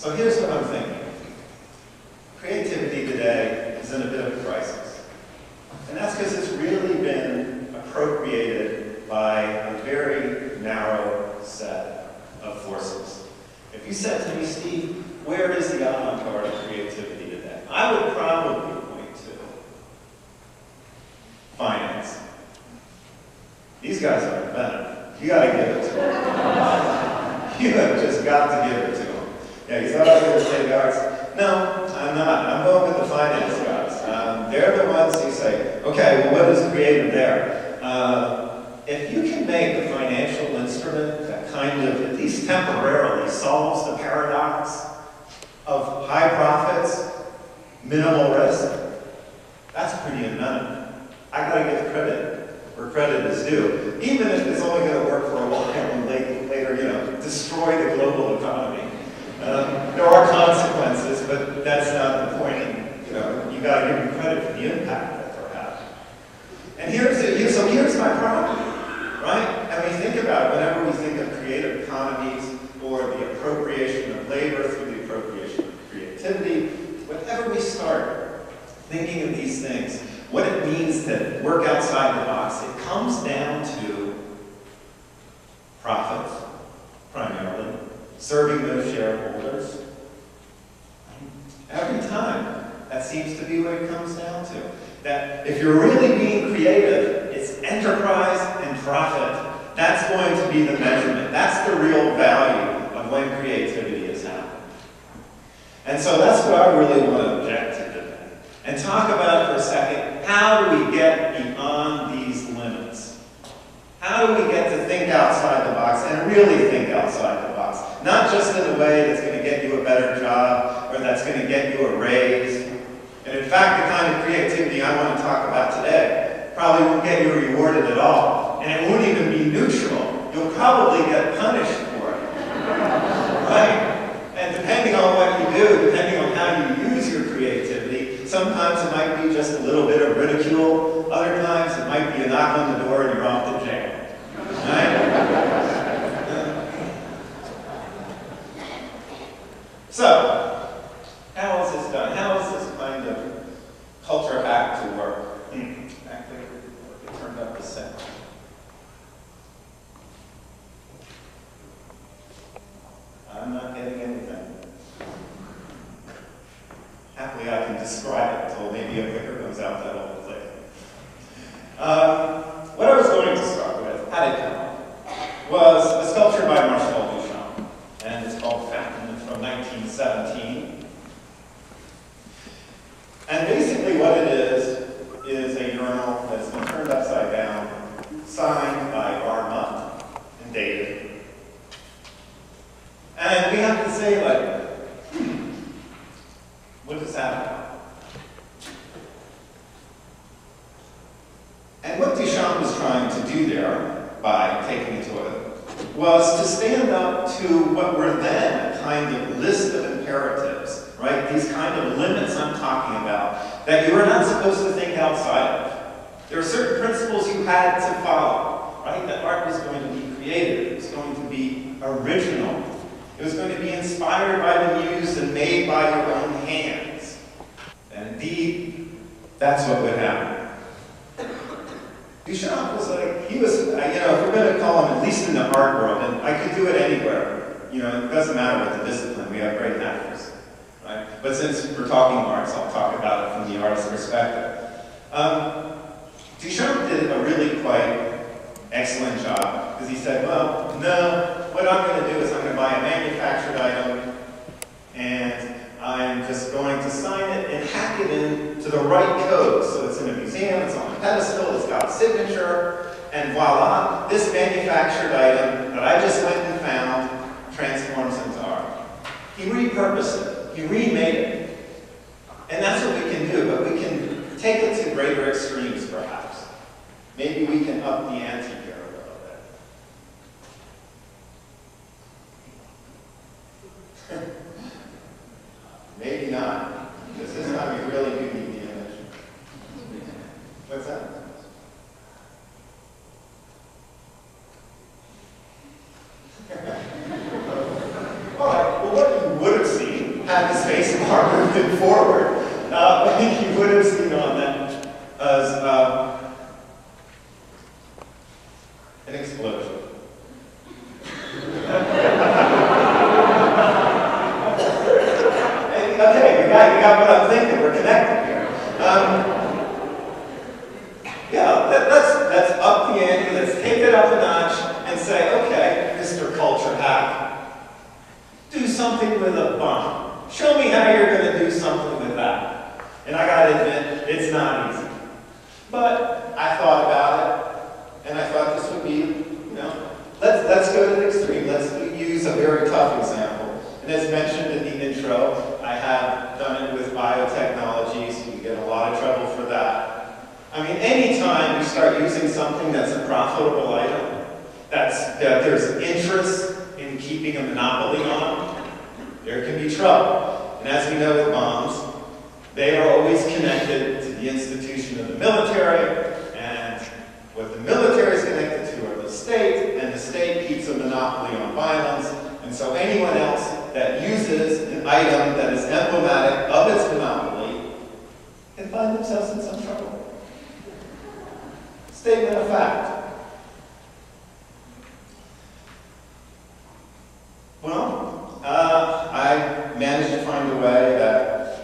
So here's what I'm thinking. Creativity today is in a bit of a crisis. And that's because it's really been appropriated by a very narrow set of forces. If you said to me, Steve, where is the avant-garde of creativity today? I would probably point to finance. These guys are inventive. You got to give it to them. You have just got to give it to them. Yeah, you thought I was going to say the arts. No, I'm not. I'm going with the finance guys. They're the ones who say, okay, well, what is creative there? If you can make a financial instrument that kind of, at least temporarily, solves the paradox of high profits, minimal risk, that's pretty inventive. I got to give credit where credit is due, even if it's only going to work for a while and later, destroy the global economy. There are consequences, but that's not the point. You got to give them credit for the impact that they're having. And here's my problem, right? And we think about it whenever we think of creative economies or the appropriation of labor through the appropriation of creativity. Whenever we start thinking of these things, what it means to work outside the box, it comes down to profit, primarily, serving those shareholders. Every time, that seems to be what it comes down to. That if you're really being creative, it's enterprise and profit. That's going to be the measurement. That's the real value of when creativity is happening. And so that's what I really want to object to today. And talk about for a second, how do we get beyond these limits? How do we get to think outside the box and really think outside the box? Not just in a way that's going to get you a better job or that's going to get you a raise. And in fact, the kind of creativity I want to talk about today probably won't get you rewarded at all. And it won't even be neutral. You'll probably get punished for it. Right? And depending on what you do, depending on how you use your creativity, sometimes it might be just a little bit of ridicule. Other times it might be a knock on the door and you're off to jail. Right? So, how is this done? How is this kind of culture hack to work? Actually, it turned up the sound. I'm not getting anything. Happily, I can describe it until maybe a clicker comes out that will click. What I was going to start with, how did it come, was a sculpture by Marcel Duchamp, and it's called Fountain. It's from 1917. And basically what it is a urinal that's been turned upside down, signed by Armand and dated. And we have to say, like, what is that about? And what Duchamp was trying to do there, by taking it to it, was to stand up to what were then a kind of list of imperatives, right? These kind of limits I'm talking about, that you were not supposed to think outside of. There are certain principles you had to follow, right? That art was going to be creative, it was going to be original, it was going to be inspired by the muse and made by your own hands. And indeed, that's what would happen. Duchamp was like, he was, if we're going to call him, at least in the art world, and I could do it anywhere, it doesn't matter what the discipline, we have great actors, right? But since we're talking arts, I'll talk about it from the artist's perspective. Duchamp did a really quite excellent job, because he said, well, no, what I'm going to do is I'm going to buy a manufactured item, and I'm just going to sign it and hack it in to the right code. So it's in a museum, it's on a pedestal, it's got a signature, and voila, this manufactured item that I just went and found transforms into art. He repurposed it, he remade it. And that's what we can do, but we can take it to greater extremes perhaps. Maybe we can up the ante here a little bit. Maybe not, because this time you really do need the image. What's that? All right, well, what you would have seen had the space bar moving forward, you would have seen on that as an explosion. Okay, you got what I'm thinking. We're connected here. Yeah, let's up the ante. Let's take it up a notch and say, okay, Mr. Culture Hack, do something with a bomb. Show me how you're going to do something with that. And I got to admit, it's not easy. But I thought about it, and I thought this would be, let's go to the extreme. Let's use a very tough example. And as mentioned in the intro, I have done it with biotechnology, so you get a lot of trouble for that. I mean, anytime you start using something that's a profitable item, that there's interest in keeping a monopoly on, there can be trouble. And as we know with bombs, they are always connected to the institution of the military, and what the military is connected to are the state, and the state keeps a monopoly on violence, and so anyone else that uses an item that is emblematic of its monopoly can find themselves in some trouble. Statement of fact. Well, I managed to find a way that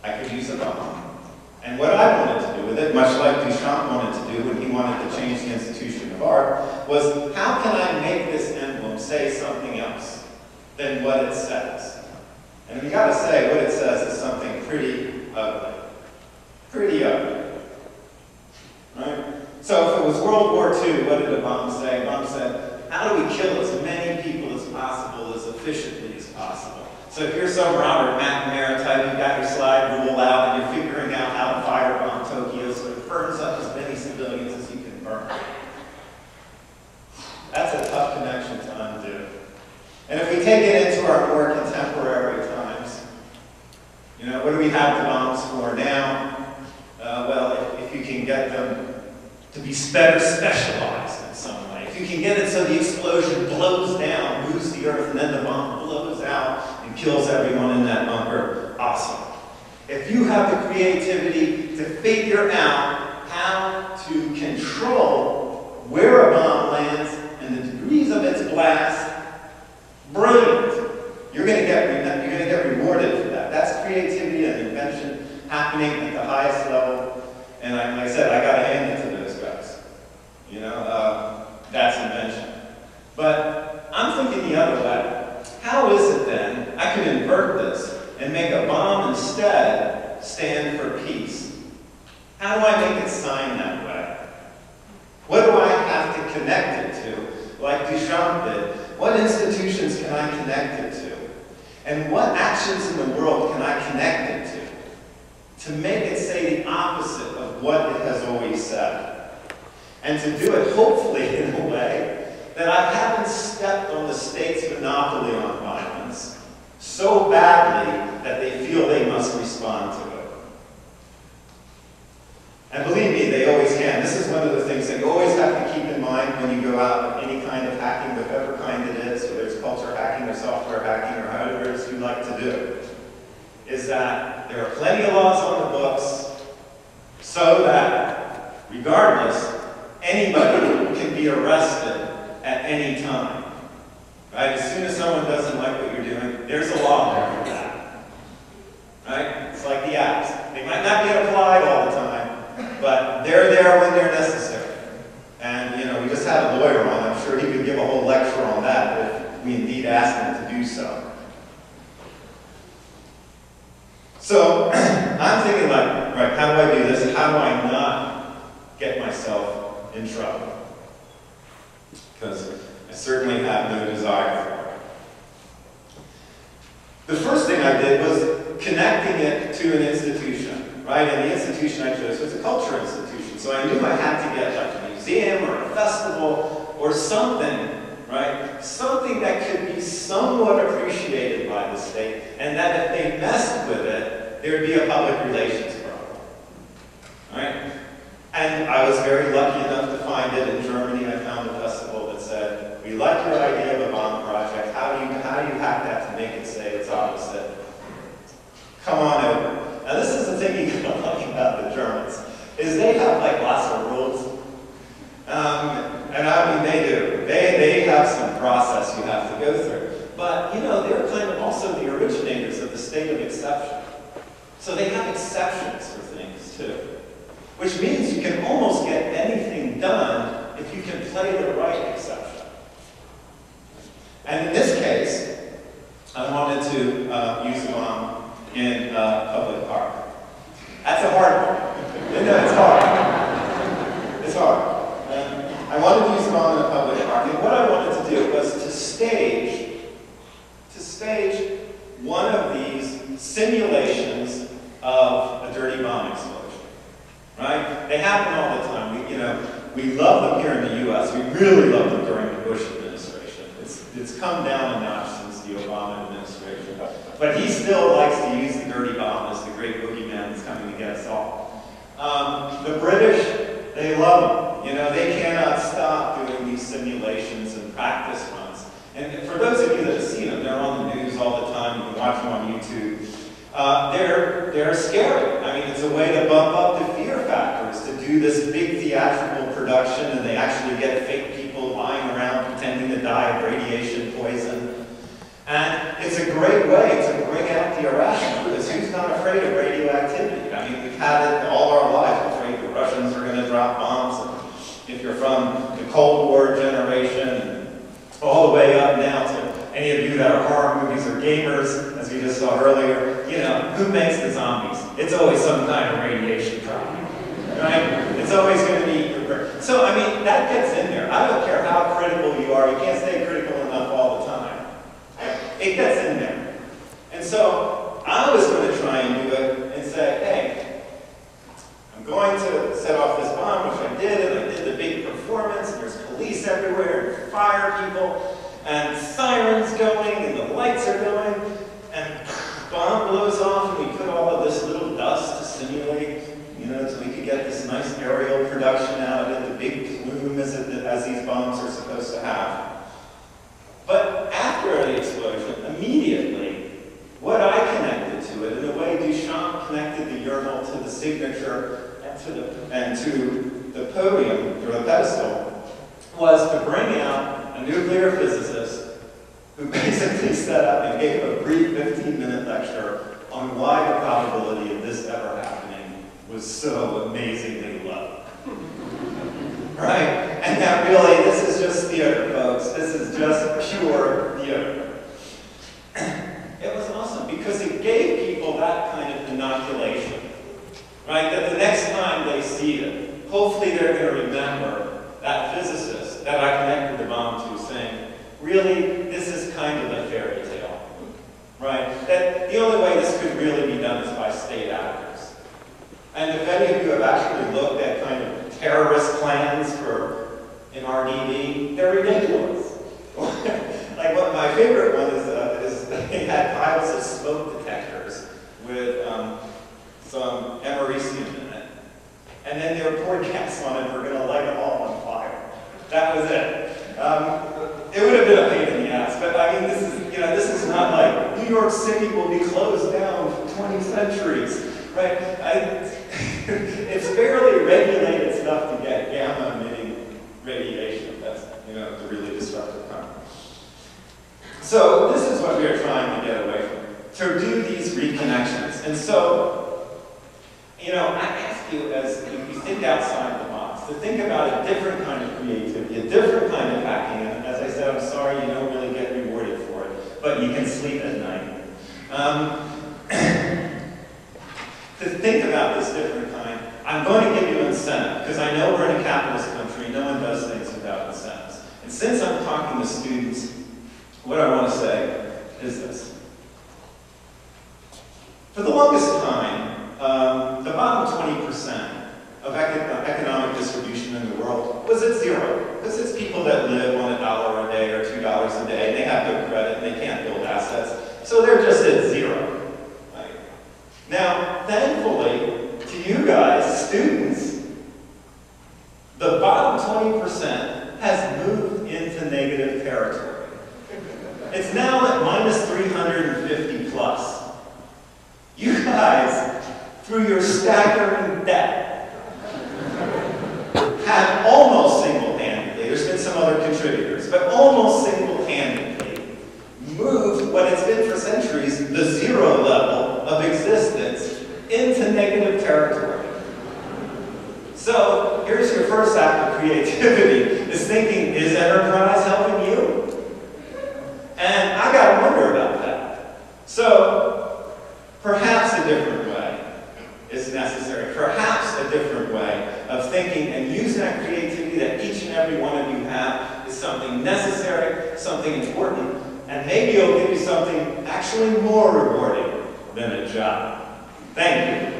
I could use a bomb. And what I wanted to do with it, much like Duchamp wanted to do when he wanted to change the institution of art, was how can I make this emblem say something else than what it says? And we gotta say, what it says is something pretty ugly. Pretty ugly. Right? So if it was World War II, what did the bomb say? The bomb said, how do we kill as many people as possible, as efficiently as possible? So if you're some Robert McNamara type, you've got your slide rule out, and you're figuring out how to firebomb Tokyo so it burns up as many civilians as you can burn. That's a tough connection to undo. And if we take it into our more contemporary times, what do we have the bombs for now? Well, if you can get them to be better specialized in some way. If you can get it so the explosion blows down, moves the earth, and then the bomb blows out and kills everyone in that bunker, awesome. If you have the creativity to figure out how to control where a bomb lands and the degrees of its blast, brilliant. You're going to get rewarded for that. That's creativity and invention happening at the highest level. And like I said, I got to hand it to those guys. That's invention. But I'm thinking the other way. How is it then I can invert this and make a bomb instead stand for peace? How do I make it sign that way? What do I have to connect it to, like Duchamp did? What institutions can I connect it to? And what actions in the world can I connect it to make it say the opposite of what it has always said? And to do it, hopefully, in a way that I haven't stepped on the state's monopoly on violence so badly that they feel they must respond to it. And believe me, they always can. This is one of the things that you always have to keep in mind when you go out with any kind of hacking, whatever kind it is, whether it's culture hacking or software hacking or however it is you like to do, is that there are plenty of laws on the books so that, regardless, anybody can be arrested at any time. Right? As soon as someone doesn't like what you're doing, there's a law there for that. Right? It's like the apps. They might not get applied all the time, but they're there when they're necessary. And, we just had a lawyer on. I'm sure he could give a whole lecture on that if we indeed asked him to do so. So, I'm thinking like, right, how do I do this? How do I not get myself in trouble? Because I certainly have no desire for it. The first thing I did was connecting it to an institution, right? And the institution I chose was a culture institution. So I knew I had to get like a museum or a festival or something, right? Something that could be somewhat appreciated by the state, and that if they messed with it, there would be a public relations problem, right? And I was very lucky enough to find it in Germany. I found a festival that said, we like your idea of a bomb project. How do you hack that to make it say its opposite? come on over. Now this is the thing you gotta like about the Germans, is they have like lots of rules. And I mean, they do. They have some process you have to go through. But, you know, they're kind of also the originators of the state of exception. So they have exceptions for things, too. Which means you can almost get anything done if you can play the right exception. And in this case, I wanted to use a bomb in a public park. That's a hard one. No, it's hard. It's hard. I wanted to use a bomb in a public park, and what I wanted to do was to stage one of these simulations of a dirty bomb explosion. Right? They happen all the time. We love them here in the U.S. We really love them during the Bush administration. It's come down a notch since the Obama administration. But he still likes to use the dirty bomb as the great boogeyman that's coming to get us all. The British, they love them. You know, they cannot stop doing these simulations and practice runs. And for those of you that have seen them, they're on the news all the time. You can watch them on YouTube. They're scary. I mean, it's a way to bump up the fear factors, to do this big theatrical production, and they actually get fake people lying around pretending to die of radiation poison. And it's a great way to bring out the irrational, because who's not afraid of radioactivity? I mean, we've had it all our lives, afraid the Russians are going to drop bombs. And if you're from the Cold War generation, and all the way up now to any of you that are horror movies or gamers, as we just saw earlier, you know, who makes the zombies? It's always some kind of radiation problem, right? It's always going to be your brain. So, I mean, that gets in there. I don't care how critical you are. You can't stay critical enough all the time. It gets in there. And so, I was going to try and do it and say, hey, I'm going to set off this bomb, which I did, and I did the big performance, and there's police everywhere, and fire people, and sirens going, and the lights are going, and bomb blows off, and we put all of this little dust to simulate, you know, so we could get this nice aerial production out of it, the big plume as these bombs are supposed to have. But after the explosion, immediately, what I connected to it, in the way Duchamp connected the urinal to the signature and to the podium, or the pedestal, was to bring out a nuclear physicist who basically set up and gave a brief 15-minute lecture on why the probability of this ever happening was so amazingly low. Right? And that really, this is just theater, folks. This is just pure theater. It was awesome because it gave people that kind of inoculation. Right? That the next time they see it, hopefully they're going to remember that physicist that I connected the bomb to saying, really, this is kind of a fairy tale. Right? That the only way this could really be done is by state actors. And if any of you have actually looked at kind of terrorist plans in RDB, they're ridiculous. Like my favorite one is they had piles of smoke detectors with some americium in it. And then they were poured gas on it and we're going to light them all on fire. That was it. It would have been a pain in the ass, but I mean, this is not like New York City will be closed down for 20 centuries, right? It's fairly regulated stuff to get gamma-emitting radiation. That's, the really disruptive kind. So this is what we are trying to get away from, to do these reconnections. And so, I ask you, as you think outside the box, to think about a different kind of creativity, a different kind of hacking. And as I said, I'm sorry you don't really get rewarded for it, but you can sleep at night. To think about this different kind, I'm going to give you incentive, because I know we're in a capitalist country, no one does things without incentives. And since I'm talking to students, what I want to say is this. For the longest time, the bottom 20% of economic distribution in the world was at zero. Because it's people that live on $1 a day or $2 a day, and they have good credit, and they can't build assets, so they're just at zero. Right? Now, thankfully, to you guys, students, the bottom 20% has moved into negative territory. It's now at minus 350 plus. You through your staggering debt, have almost single-handedly, there's been some other contributors, but almost single-handedly moved what it's been for centuries, the zero level of existence, into negative territory. So here's your first act of creativity, is thinking, is enterprise helping you? And I gotta wonder about that. So perhaps a different way is necessary. Perhaps a different way of thinking and using that creativity that each and every one of you have is something necessary, something important, and maybe it'll give you something actually more rewarding than a job. Thank you.